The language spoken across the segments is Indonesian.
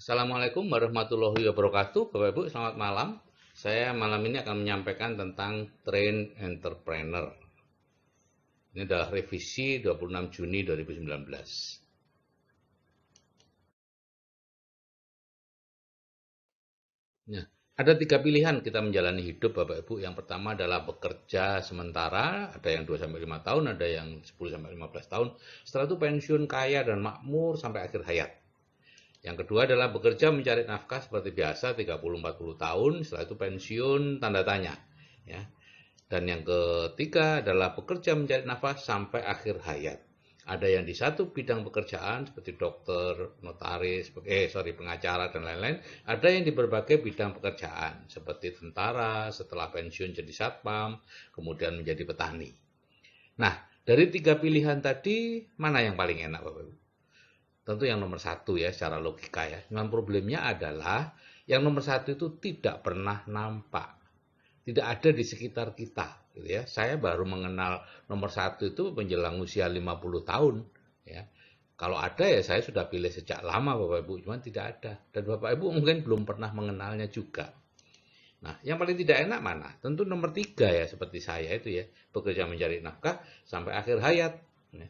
Assalamualaikum warahmatullahi wabarakatuh. Bapak Ibu, selamat malam. Saya malam ini akan menyampaikan tentang Train Entrepreneur. Ini adalah revisi 26 Juni 2019. Nah, ada 3 pilihan kita menjalani hidup Bapak Ibu. Yang pertama adalah bekerja sementara, ada yang 2-5 tahun, ada yang 10-15 tahun. Setelah itu pensiun kaya dan makmur sampai akhir hayat. Yang kedua adalah bekerja mencari nafkah seperti biasa 30-40 tahun, setelah itu pensiun tanda tanya. Ya. Dan yang ketiga adalah bekerja mencari nafkah sampai akhir hayat. Ada yang di satu bidang pekerjaan seperti dokter, notaris, pengacara dan lain-lain. Ada yang di berbagai bidang pekerjaan seperti tentara, setelah pensiun jadi satpam, kemudian menjadi petani. Nah, dari 3 pilihan tadi, mana yang paling enak Bapak Ibu? Tentu yang nomor satu ya secara logika ya. Cuman problemnya adalah yang nomor satu itu tidak pernah nampak. Tidak ada di sekitar kita. Gitu ya. Saya baru mengenal nomor satu itu menjelang usia 50 tahun. Ya. Kalau ada ya saya sudah pilih sejak lama Bapak Ibu. Cuman tidak ada. Dan Bapak Ibu mungkin belum pernah mengenalnya juga. Nah, yang paling tidak enak mana? Tentu nomor 3 ya, seperti saya itu ya. Bekerja mencari nafkah sampai akhir hayat. Ya.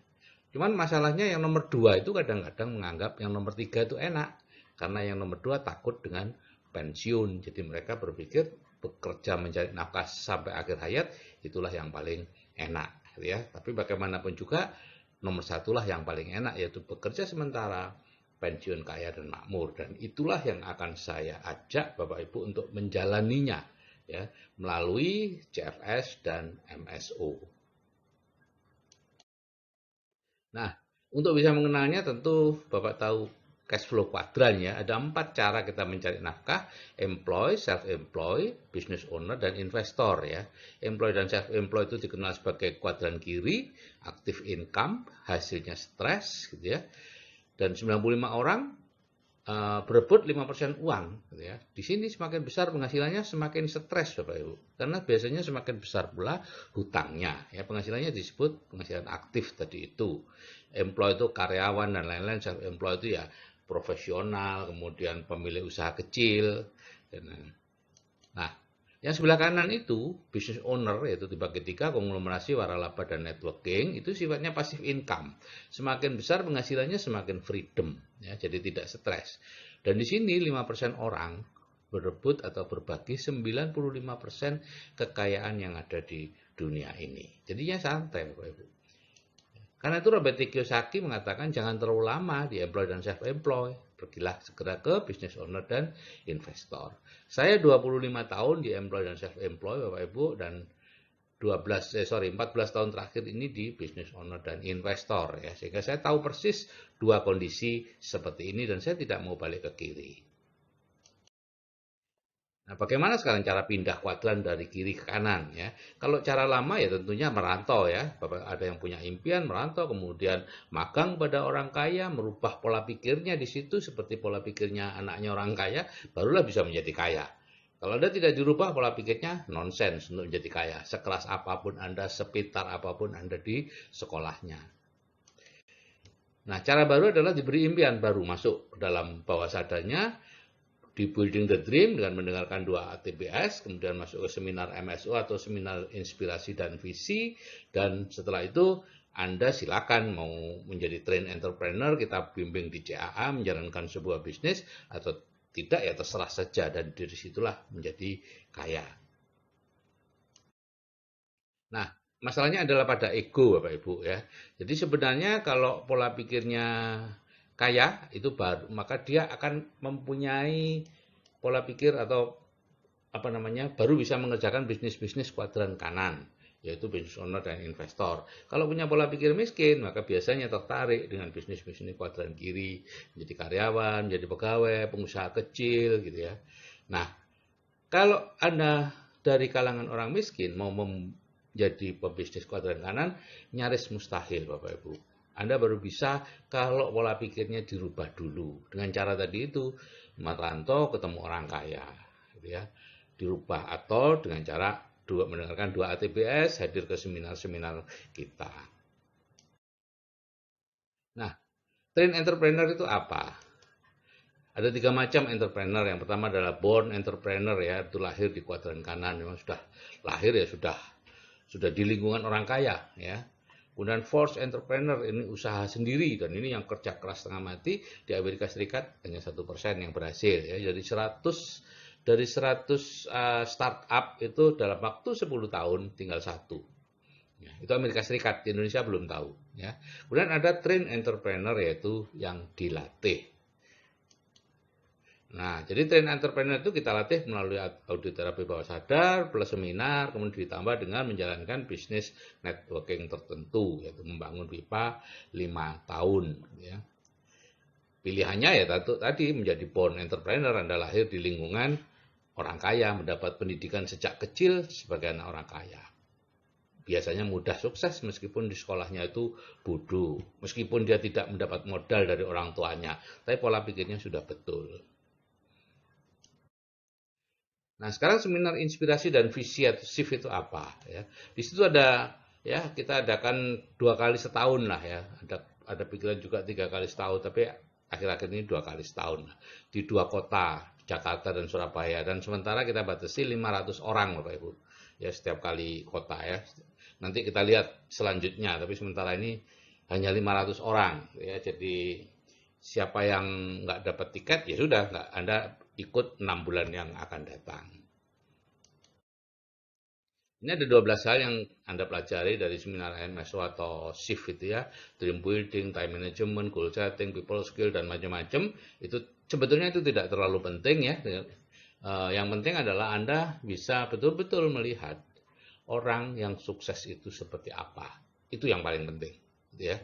Cuman masalahnya yang nomor 2 itu kadang-kadang menganggap yang nomor 3 itu enak. Karena yang nomor 2 takut dengan pensiun. Jadi mereka berpikir bekerja mencari nafkah sampai akhir hayat itulah yang paling enak. Ya. Tapi bagaimanapun juga nomor satulah yang paling enak yaitu bekerja sementara, pensiun kaya dan makmur. Dan itulah yang akan saya ajak Bapak Ibu untuk menjalaninya ya, melalui CFS dan MSO. Nah, untuk bisa mengenalnya tentu Bapak tahu cash flow kuadran ya. Ada 4 cara kita mencari nafkah: employ, self-employ, business owner, dan investor ya. Employ dan self-employ itu dikenal sebagai kuadran kiri, active income, hasilnya stres gitu ya. Dan 95 orang berebut 5% uang gitu ya. Di sini semakin besar penghasilannya semakin stres Bapak Ibu. Karena biasanya semakin besar pula hutangnya ya. Penghasilannya disebut penghasilan aktif tadi itu. Employee itu karyawan dan lain-lain, self employed itu ya profesional, kemudian pemilik usaha kecil dan nah, yang sebelah kanan itu business owner yaitu dibagi 3 konglomerasi, waralaba dan networking itu sifatnya passive income. Semakin besar penghasilannya semakin freedom ya, jadi tidak stres. Dan di sini 5% orang berebut atau berbagi 95% kekayaan yang ada di dunia ini. Jadinya santai Bapak Ibu. Karena itu Robert Kiyosaki mengatakan jangan terlalu lama di employ dan self-employ. Pergilah segera ke business owner dan investor. Saya 25 tahun di employ dan self-employ Bapak Ibu dan 14 tahun terakhir ini di business owner dan investor ya. Sehingga saya tahu persis dua kondisi seperti ini dan saya tidak mau balik ke kiri. Nah, bagaimana sekarang cara pindah kuadran dari kiri ke kanan ya? Kalau cara lama ya tentunya merantau ya. Bapak ada yang punya impian merantau, kemudian magang pada orang kaya, merubah pola pikirnya di situ seperti pola pikirnya anaknya orang kaya, barulah bisa menjadi kaya. Kalau Anda tidak dirubah pola pikirnya, nonsens untuk menjadi kaya. Sekelas apapun Anda, sepintar apapun Anda di sekolahnya. Nah, cara baru adalah diberi impian baru masuk ke dalam bawah sadarnya, di Building the Dream dengan mendengarkan 2 ATBS, kemudian masuk ke seminar MSO atau seminar inspirasi dan visi, dan setelah itu Anda silakan mau menjadi train entrepreneur, kita bimbing di CAA menjalankan sebuah bisnis atau tidak ya terserah saja, dan dari situlah menjadi kaya. Nah, masalahnya adalah pada ego Bapak Ibu ya. Jadi sebenarnya kalau pola pikirnya kaya itu baru, maka dia akan mempunyai pola pikir atau apa namanya baru bisa mengerjakan bisnis-bisnis kuadran kanan yaitu business owner dan investor. Kalau punya pola pikir miskin maka biasanya tertarik dengan bisnis-bisnis kuadran kiri, menjadi karyawan, menjadi pegawai, pengusaha kecil gitu ya. Nah, kalau Anda dari kalangan orang miskin mau menjadi pebisnis kuadran kanan nyaris mustahil Bapak Ibu. Anda baru bisa kalau pola pikirnya dirubah dulu dengan cara tadi itu merantau ketemu orang kaya gitu ya, dirubah atau dengan cara mendengarkan 2 ATBS, hadir ke seminar-seminar kita. Nah, train entrepreneur itu apa? Ada 3 macam entrepreneur. Yang pertama adalah born entrepreneur, ya, itu lahir di kuadran kanan, memang sudah lahir ya sudah di lingkungan orang kaya, ya. Kemudian forced entrepreneur, ini usaha sendiri, dan ini yang kerja keras setengah mati. Di Amerika Serikat hanya 1% yang berhasil, ya. Jadi 100 startup itu dalam waktu 10 tahun tinggal satu. Ya, itu Amerika Serikat, di Indonesia belum tahu, ya. Kemudian ada trained entrepreneur, yaitu yang dilatih. Nah, jadi train entrepreneur itu kita latih melalui audit terapi bawah sadar, plus seminar, kemudian ditambah dengan menjalankan bisnis networking tertentu, yaitu membangun pipa 5 tahun. Ya. Pilihannya ya tadi menjadi born entrepreneur, Anda lahir di lingkungan orang kaya, mendapat pendidikan sejak kecil sebagai anak orang kaya. Biasanya mudah sukses meskipun di sekolahnya itu bodoh, meskipun dia tidak mendapat modal dari orang tuanya, tapi pola pikirnya sudah betul. Nah, sekarang seminar inspirasi dan visi atau SIF itu apa, ya? Di situ ada, ya, kita adakan 2 kali setahun lah, ya. Ada pikiran juga 3 kali setahun, tapi akhir-akhir ini 2 kali setahun di 2 kota, Jakarta dan Surabaya, dan sementara kita batasi 500 orang, Bapak Ibu. Ya, setiap kali kota, ya. Nanti kita lihat selanjutnya, tapi sementara ini hanya 500 orang, ya. Jadi siapa yang nggak dapat tiket, ya sudah, nggak, Anda ikut 6 bulan yang akan datang. Ini ada 12 hal yang Anda pelajari dari seminar MSO atau SIF itu, ya. Dream building, time management, goal setting, people skill, dan macam-macam. Itu sebetulnya itu tidak terlalu penting, ya. Yang penting adalah Anda bisa betul-betul melihat orang yang sukses itu seperti apa. Itu yang paling penting, ya.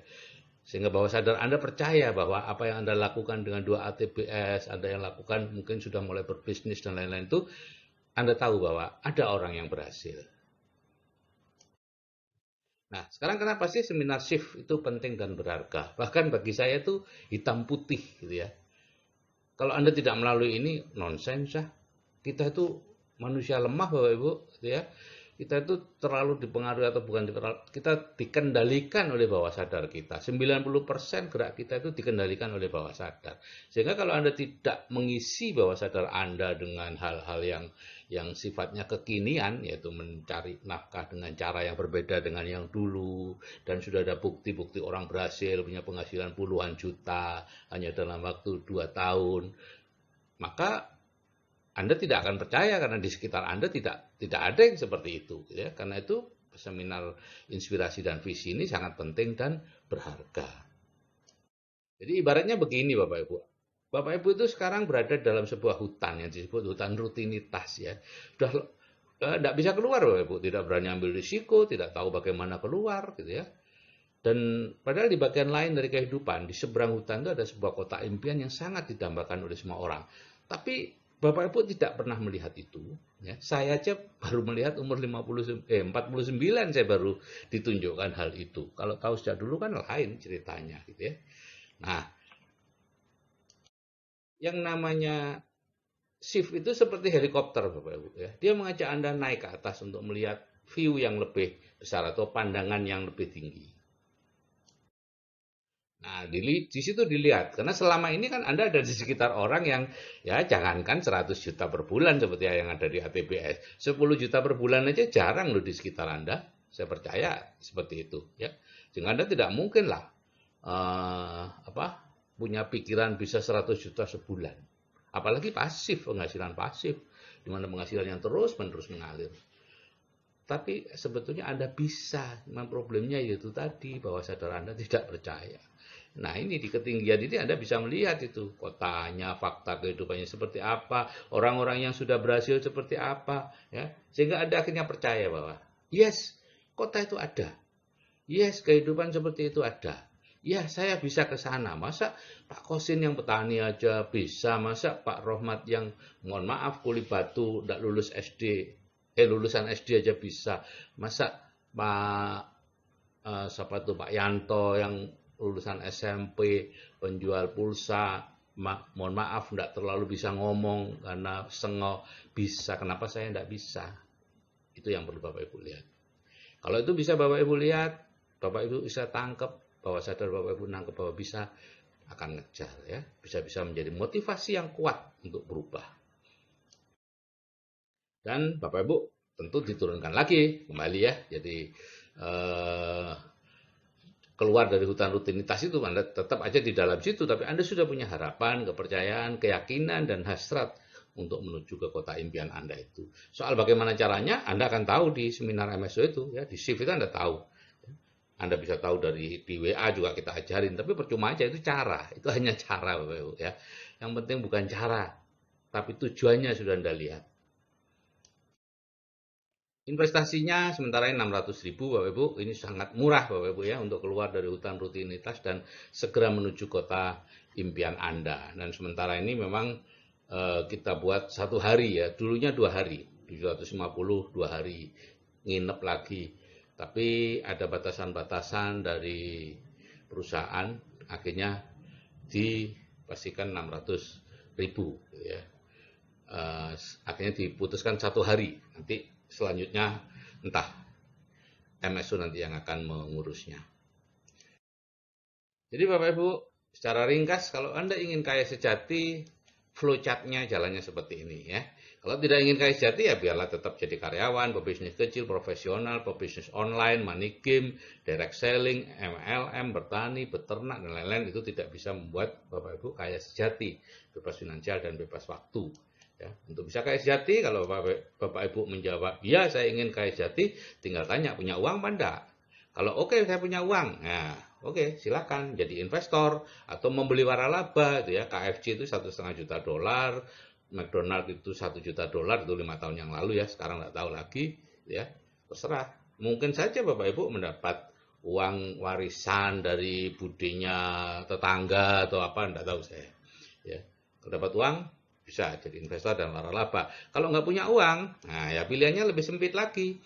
Sehingga bawah sadar Anda percaya bahwa apa yang Anda lakukan dengan 2 ATBS, Anda yang lakukan mungkin sudah mulai berbisnis dan lain-lain itu, Anda tahu bahwa ada orang yang berhasil. Nah, sekarang kenapa sih seminar SIF itu penting dan berharga? Bahkan bagi saya itu hitam putih, gitu ya. Kalau Anda tidak melalui ini, nonsens ya. Kita itu manusia lemah, Bapak Ibu, gitu ya. Kita itu terlalu dipengaruhi atau bukan kita dikendalikan oleh bawah sadar kita. 90% gerak kita itu dikendalikan oleh bawah sadar. Sehingga kalau Anda tidak mengisi bawah sadar Anda dengan hal-hal yang sifatnya kekinian, yaitu mencari nafkah dengan cara yang berbeda dengan yang dulu, dan sudah ada bukti-bukti orang berhasil punya penghasilan puluhan juta hanya dalam waktu 2 tahun, maka Anda tidak akan percaya karena di sekitar Anda tidak ada yang seperti itu, ya. Karena itu seminar inspirasi dan visi ini sangat penting dan berharga. Jadi ibaratnya begini, Bapak Ibu. Bapak Ibu itu sekarang berada dalam sebuah hutan yang disebut hutan rutinitas, ya. Sudah tidak bisa keluar, Bapak Ibu, tidak berani ambil risiko, tidak tahu bagaimana keluar, gitu ya. Dan padahal di bagian lain dari kehidupan, di seberang hutan itu ada sebuah kota impian yang sangat didambakan oleh semua orang. Tapi Bapak Ibu tidak pernah melihat itu, ya. Saya aja baru melihat umur 49 saya baru ditunjukkan hal itu. Kalau tahu sejak dulu kan lain ceritanya, gitu ya. Nah, yang namanya shift itu seperti helikopter, Bapak Ibu, ya. Dia mengajak Anda naik ke atas untuk melihat view yang lebih besar atau pandangan yang lebih tinggi. Nah, di situ dilihat. Karena selama ini kan Anda ada di sekitar orang yang, ya, jangankan 100 juta per bulan seperti yang ada di ATBS. 10 juta per bulan aja jarang loh di sekitar Anda. Saya percaya seperti itu, ya. Sehingga Anda tidak mungkin lah punya pikiran bisa 100 juta sebulan. Apalagi pasif, penghasilan pasif, di mana penghasilan yang terus-menerus mengalir. Tapi sebetulnya Anda bisa, memang problemnya yaitu tadi, bahwa sadar Anda tidak percaya. Nah, ini di ketinggian ini Anda bisa melihat itu kotanya, fakta kehidupannya seperti apa, orang-orang yang sudah berhasil seperti apa, ya. Sehingga Anda akhirnya percaya bahwa yes, kota itu ada. Yes, kehidupan seperti itu ada. Ya, saya bisa ke sana. Masa Pak Kosin yang petani aja bisa, masa Pak Rohmat yang, mohon maaf, kuli batu, tidak lulus SD, lulusan SD aja bisa. Masa Pak siapa itu Pak Yanto yang lulusan SMP, penjual pulsa, mohon maaf, tidak terlalu bisa ngomong karena sengok, bisa. Kenapa saya tidak bisa? Itu yang perlu Bapak Ibu lihat. Kalau itu bisa Bapak Ibu lihat, Bapak Ibu bisa tangkap, bahwa sadar Bapak Ibu nangkep bahwa bisa, akan ngejar ya, bisa menjadi motivasi yang kuat untuk berubah. Dan Bapak Ibu tentu diturunkan lagi kembali ya, jadi keluar dari hutan rutinitas itu Anda tetap aja di dalam situ, tapi Anda sudah punya harapan, kepercayaan, keyakinan, dan hasrat untuk menuju ke kota impian Anda itu. Soal bagaimana caranya, Anda akan tahu di seminar MSO itu, ya di shift itu Anda tahu. Anda bisa tahu di WA juga kita ajarin, tapi percuma aja itu cara, itu hanya cara Bapak Ibu ya. Yang penting bukan cara, tapi tujuannya sudah Anda lihat. Investasinya sementara ini 600.000 Bapak Ibu, ini sangat murah Bapak Ibu ya untuk keluar dari hutan rutinitas dan segera menuju kota impian Anda. Dan sementara ini memang kita buat 1 hari ya, dulunya 2 hari, 750 2 hari, nginep lagi. Tapi ada batasan-batasan dari perusahaan, akhirnya dipastikan 600.000 ya. Akhirnya diputuskan 1 hari, nanti selanjutnya entah MSO nanti yang akan mengurusnya. Jadi Bapak Ibu, secara ringkas kalau Anda ingin kaya sejati, flowchart-nya jalannya seperti ini ya. Kalau tidak ingin kaya sejati ya biarlah tetap jadi karyawan, pebisnis kecil, profesional, pebisnis online, money game, direct selling, MLM, bertani, beternak, dan lain-lain, itu tidak bisa membuat Bapak Ibu kaya sejati, bebas finansial dan bebas waktu. Ya, untuk bisa kaya sejati, kalau Bapak Ibu menjawab, ya saya ingin kaya sejati, tinggal tanya punya uang apa enggak. Kalau oke saya punya uang, nah oke silakan jadi investor atau membeli waralaba itu ya. KFC itu $1,5 juta, McDonald itu $1 juta itu 5 tahun yang lalu ya, sekarang nggak tahu lagi ya, terserah. Mungkin saja Bapak Ibu mendapat uang warisan dari budinya tetangga atau apa, nggak tahu saya ya. Kalau dapat uang bisa jadi investor dan waralaba. Kalau nggak punya uang, nah ya pilihannya lebih sempit lagi.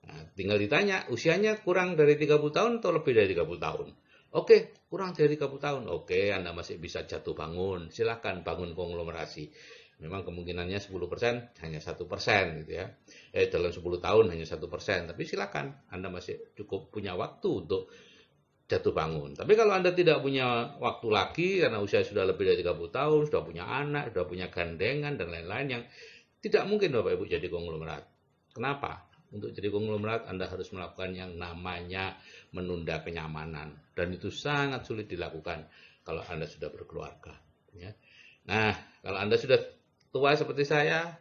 Nah, tinggal ditanya, usianya kurang dari 30 tahun atau lebih dari 30 tahun? Oke, kurang dari 30 tahun. Oke, Anda masih bisa jatuh bangun. Silahkan bangun konglomerasi. Memang kemungkinannya 10%, hanya 1% gitu ya. Dalam 10 tahun hanya 1%. Tapi silakan, Anda masih cukup punya waktu untuk jatuh bangun. Tapi kalau Anda tidak punya waktu lagi, karena usia sudah lebih dari 30 tahun, sudah punya anak, sudah punya gandengan, dan lain-lain yang tidak mungkin Bapak Ibu jadi konglomerat. Kenapa? Untuk jadi konglomerat Anda harus melakukan yang namanya menunda kenyamanan. Dan itu sangat sulit dilakukan kalau Anda sudah berkeluarga. Ya. Nah, kalau Anda sudah tua seperti saya,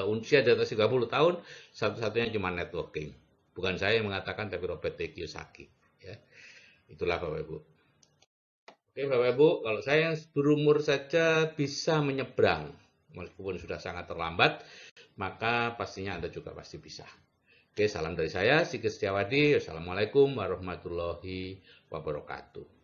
usia di atas 30 tahun, satu-satunya cuma networking. Bukan saya yang mengatakan, tapi Robert T. Kiyosaki. Ya. Itulah Bapak Ibu. Oke Bapak Ibu, kalau saya yang berumur saja bisa menyeberang, meskipun sudah sangat terlambat, maka pastinya Anda juga pasti bisa. Oke, salam dari saya, Sigit Setiawadi. Wassalamualaikum warahmatullahi wabarakatuh.